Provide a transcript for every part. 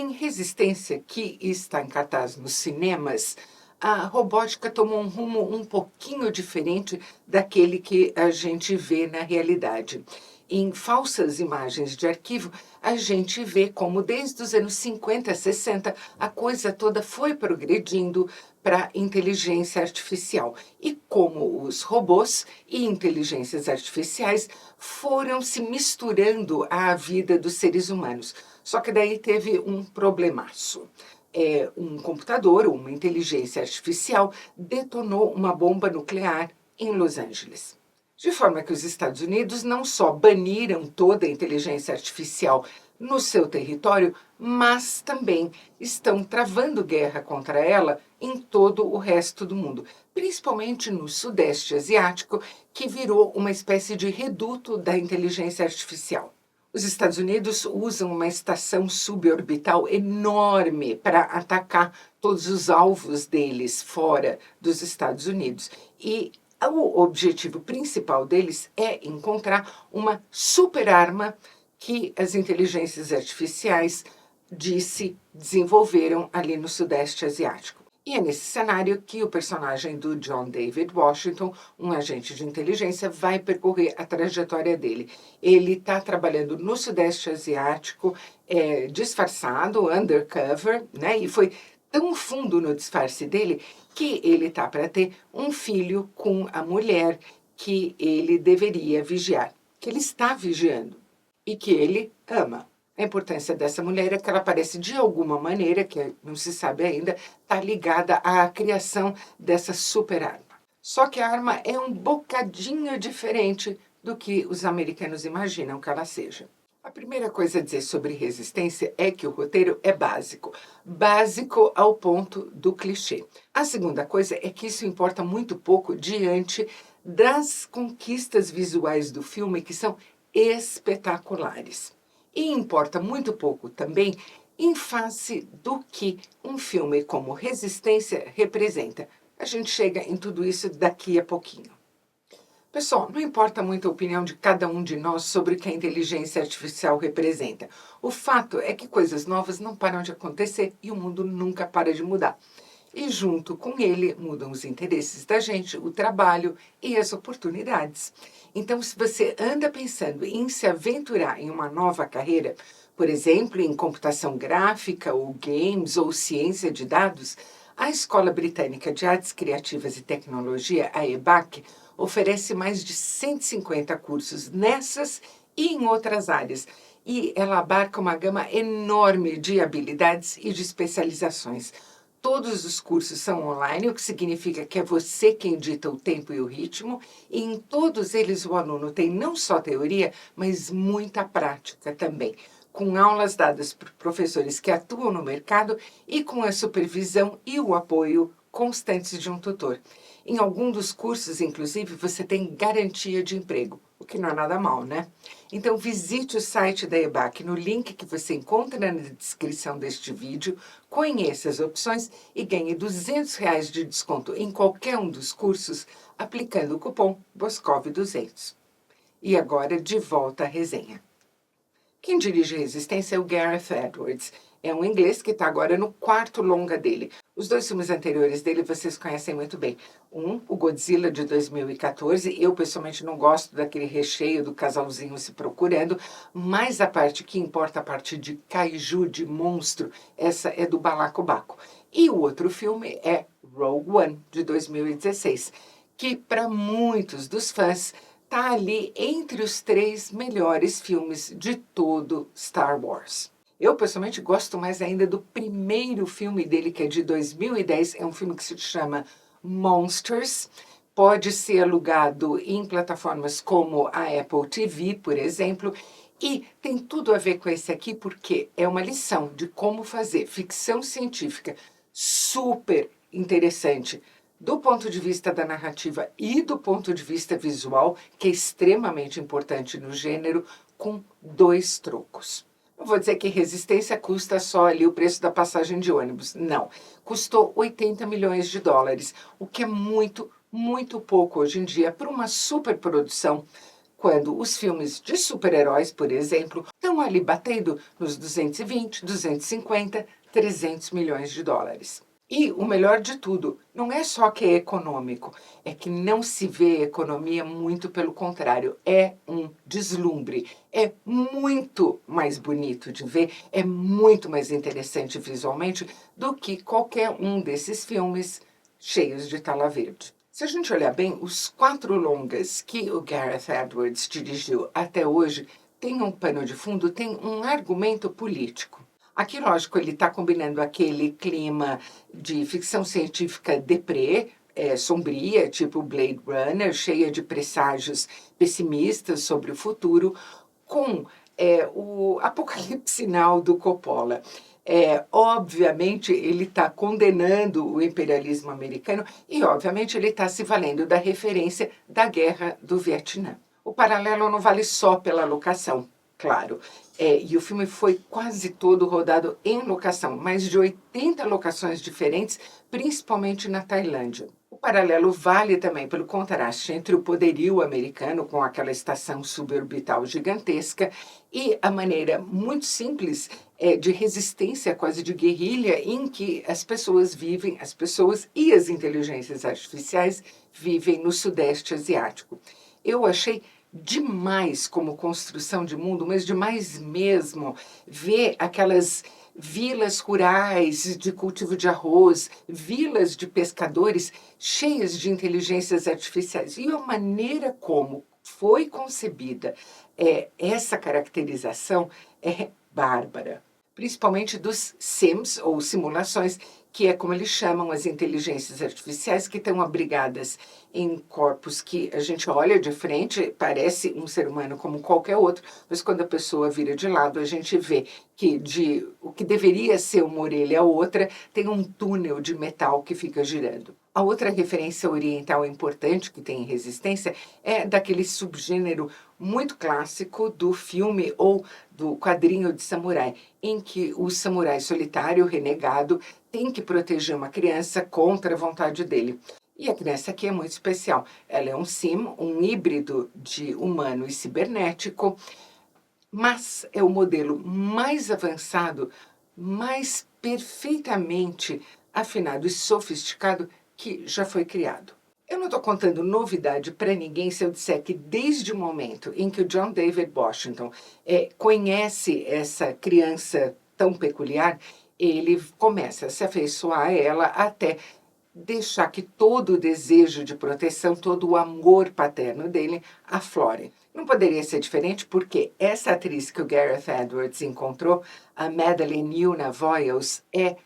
Em Resistência, que está em cartaz nos cinemas, a robótica tomou um rumo um pouquinho diferente daquele que a gente vê na realidade. Em falsas imagens de arquivo, a gente vê como desde os anos 50, 60, a coisa toda foi progredindo para inteligência artificial e como os robôs e inteligências artificiais foram se misturando à vida dos seres humanos. Só que daí teve um problemaço. Um computador, uma inteligência artificial, detonou uma bomba nuclear em Los Angeles. De forma que os Estados Unidos não só baniram toda a inteligência artificial no seu território, mas também estão travando guerra contra ela em todo o resto do mundo, principalmente no Sudeste Asiático, que virou uma espécie de reduto da inteligência artificial. Os Estados Unidos usam uma estação suborbital enorme para atacar todos os alvos deles fora dos Estados Unidos. E o objetivo principal deles é encontrar uma super-arma que as inteligências artificiais desenvolveram ali no Sudeste Asiático. E é nesse cenário que o personagem do John David Washington, um agente de inteligência, vai percorrer a trajetória dele. Ele está trabalhando no Sudeste Asiático, disfarçado, undercover, né? E foi tão fundo no disfarce dele que ele está para ter um filho com a mulher que ele deveria vigiar, que ele está vigiando e que ele ama. A importância dessa mulher é que ela parece, de alguma maneira, que não se sabe ainda, está ligada à criação dessa super-arma. Só que a arma é um bocadinho diferente do que os americanos imaginam que ela seja. A primeira coisa a dizer sobre Resistência é que o roteiro é básico. Básico ao ponto do clichê. A segunda coisa é que isso importa muito pouco diante das conquistas visuais do filme, que são espetaculares. E importa muito pouco também em face do que um filme como Resistência representa. A gente chega em tudo isso daqui a pouquinho. Pessoal, não importa muito a opinião de cada um de nós sobre o que a inteligência artificial representa. O fato é que coisas novas não param de acontecer e o mundo nunca para de mudar. E junto com ele mudam os interesses da gente, o trabalho e as oportunidades. Então, se você anda pensando em se aventurar em uma nova carreira, por exemplo, em computação gráfica, ou games, ou ciência de dados, a Escola Britânica de Artes Criativas e Tecnologia, a EBAC, oferece mais de 150 cursos nessas e em outras áreas. E ela abarca uma gama enorme de habilidades e de especializações. Todos os cursos são online, o que significa que é você quem dita o tempo e o ritmo, e em todos eles o aluno tem não só teoria, mas muita prática também, com aulas dadas por professores que atuam no mercado e com a supervisão e o apoio constantes de um tutor. Em algum dos cursos, inclusive, você tem garantia de emprego, o que não é nada mal, né? Então, visite o site da EBAC no link que você encontra na descrição deste vídeo, conheça as opções e ganhe R$ 200 de desconto em qualquer um dos cursos, aplicando o cupom BOSCOV200. E agora, de volta à resenha. Quem dirige Resistência é o Gareth Edwards. É um inglês que está agora no quarto longa dele. Os dois filmes anteriores dele vocês conhecem muito bem. O Godzilla, de 2014. Eu, pessoalmente, não gosto daquele recheio do casalzinho se procurando, mas a parte que importa, a parte de kaiju, de monstro, essa é do Balacobaco. E o outro filme é Rogue One, de 2016, que, para muitos dos fãs, está ali entre os 3 melhores filmes de todo Star Wars. Eu, pessoalmente, gosto mais ainda do primeiro filme dele, que é de 2010. É um filme que se chama Monsters. Pode ser alugado em plataformas como a Apple TV, por exemplo. E tem tudo a ver com esse aqui, porque é uma lição de como fazer ficção científica super interessante, do ponto de vista da narrativa e do ponto de vista visual, que é extremamente importante no gênero, com 2 trocos. Não vou dizer que Resistência custa só ali o preço da passagem de ônibus. Não. Custou US$ 80 milhões, o que é muito, muito pouco hoje em dia para uma superprodução, quando os filmes de super-heróis, por exemplo, estão estão ali batendo nos 220, 250, 300 milhões de dólares. E o melhor de tudo, não é só que é econômico, é que não se vê economia, muito pelo contrário, é um deslumbre, é muito mais bonito de ver, é muito mais interessante visualmente do que qualquer um desses filmes cheios de tela verde. Se a gente olhar bem, os 4 longas que o Gareth Edwards dirigiu até hoje têm um pano de fundo, tem um argumento político. Aqui, lógico, ele está combinando aquele clima de ficção científica deprê, sombria, tipo Blade Runner, cheia de presságios pessimistas sobre o futuro, com o Apocalipse Now do Coppola. Obviamente, ele está condenando o imperialismo americano e, obviamente, ele está se valendo da referência da Guerra do Vietnã. O paralelo não vale só pela locação, claro. E o filme foi quase todo rodado em locação, mais de 80 locações diferentes, principalmente na Tailândia. O paralelo vale também pelo contraste entre o poderio americano, com aquela estação suborbital gigantesca, e a maneira muito simples de resistência, quase de guerrilha, em que as pessoas vivem, as pessoas e as inteligências artificiais vivem no Sudeste Asiático. Eu achei demais como construção de mundo, mas demais mesmo, ver aquelas vilas rurais de cultivo de arroz, vilas de pescadores cheias de inteligências artificiais. E a maneira como foi concebida essa caracterização é bárbara. Principalmente dos sims, ou simulações, que é como eles chamam as inteligências artificiais, que estão abrigadas em corpos que a gente olha de frente, parece um ser humano como qualquer outro, mas quando a pessoa vira de lado, a gente vê que o que deveria ser uma orelha a outra, tem um túnel de metal que fica girando. A outra referência oriental importante que tem em Resistência é daquele subgênero muito clássico do filme ou do quadrinho de samurai, em que o samurai solitário, renegado, tem que proteger uma criança contra a vontade dele. E a criança aqui é muito especial. Ela é um sim, um híbrido de humano e cibernético, mas é o modelo mais avançado, mais perfeitamente afinado e sofisticado que já foi criado. Eu não estou contando novidade para ninguém se eu disser que desde o momento em que o John David Washington conhece essa criança tão peculiar, ele começa a se afeiçoar a ela até deixar que todo o desejo de proteção, todo o amor paterno dele aflore. Não poderia ser diferente porque essa atriz que o Gareth Edwards encontrou, a Madeleine Yuna Voiles, é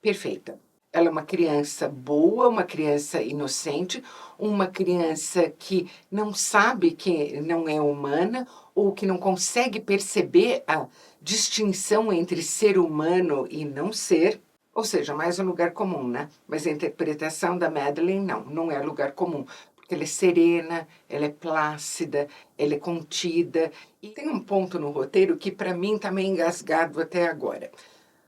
perfeita. Ela é uma criança boa, uma criança inocente, uma criança que não sabe que não é humana ou que não consegue perceber a distinção entre ser humano e não ser. Ou seja, mais um lugar comum, né? Mas a interpretação da Madeleine, não é lugar comum. Porque ela é serena, ela é plácida, ela é contida. E tem um ponto no roteiro que para mim está meio engasgado até agora.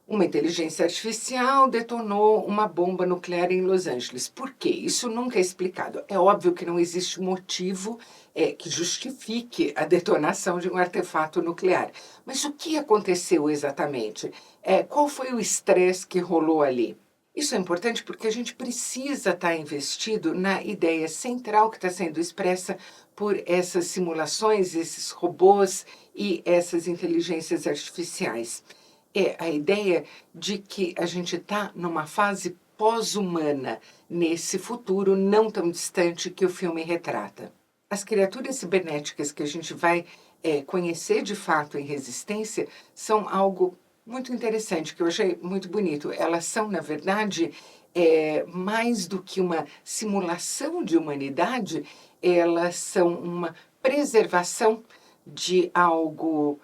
Uma inteligência artificial detonou uma bomba nuclear em Los Angeles. Por quê? Isso nunca é explicado. É óbvio que não existe motivo que justifique a detonação de um artefato nuclear. Mas o que aconteceu exatamente? Qual foi o estresse que rolou ali? Isso é importante porque a gente precisa estar investido na ideia central que está sendo expressa por essas simulações, esses robôs e essas inteligências artificiais. É a ideia de que a gente está numa fase pós-humana, nesse futuro não tão distante que o filme retrata. As criaturas cibernéticas que a gente vai conhecer de fato em Resistência são algo muito interessante, que eu achei muito bonito. Elas são, na verdade, mais do que uma simulação de humanidade, elas são uma preservação de algo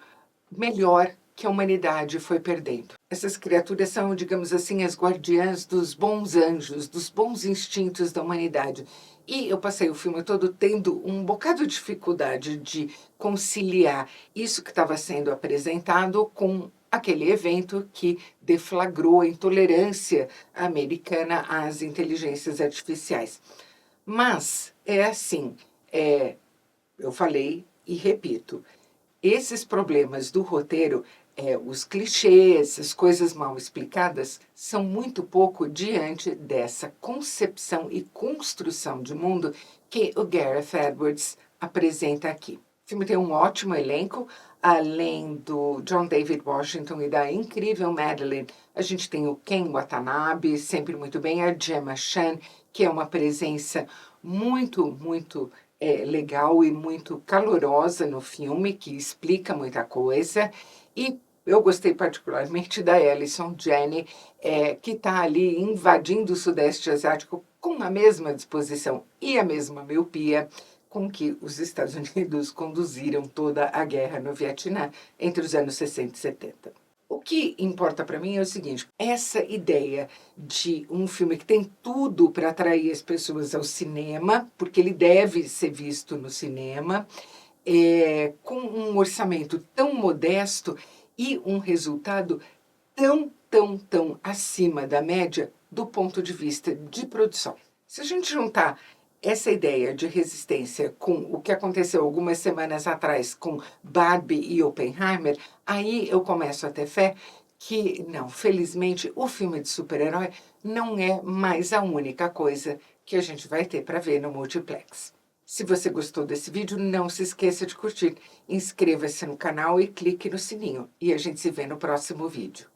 melhor que a humanidade foi perdendo. Essas criaturas são, digamos assim, as guardiãs dos bons anjos, dos bons instintos da humanidade. E eu passei o filme todo tendo um bocado de dificuldade de conciliar isso que estava sendo apresentado com aquele evento que deflagrou a intolerância americana às inteligências artificiais. Mas é assim, eu falei e repito, Esses problemas do roteiro, os clichês, as coisas mal explicadas, são muito pouco diante dessa concepção e construção de mundo que o Gareth Edwards apresenta aqui. O filme tem um ótimo elenco, além do John David Washington e da incrível Madeline, a gente tem o Ken Watanabe, sempre muito bem, a Gemma Chan, que é uma presença muito legal e muito calorosa no filme, que explica muita coisa. E eu gostei particularmente da Allison Janney, que está ali invadindo o Sudeste Asiático com a mesma disposição e a mesma miopia com que os Estados Unidos conduziram toda a guerra no Vietnã entre os anos 60 e 70. O que importa para mim é o seguinte, essa ideia de um filme que tem tudo para atrair as pessoas ao cinema, porque ele deve ser visto no cinema, com um orçamento tão modesto e um resultado tão acima da média do ponto de vista de produção. Se a gente juntar essa ideia de resistência com o que aconteceu algumas semanas atrás com Barbie e Oppenheimer, aí eu começo a ter fé que, não, felizmente, o filme de super-herói não é mais a única coisa que a gente vai ter para ver no multiplex. Se você gostou desse vídeo, não se esqueça de curtir, inscreva-se no canal e clique no sininho. E a gente se vê no próximo vídeo.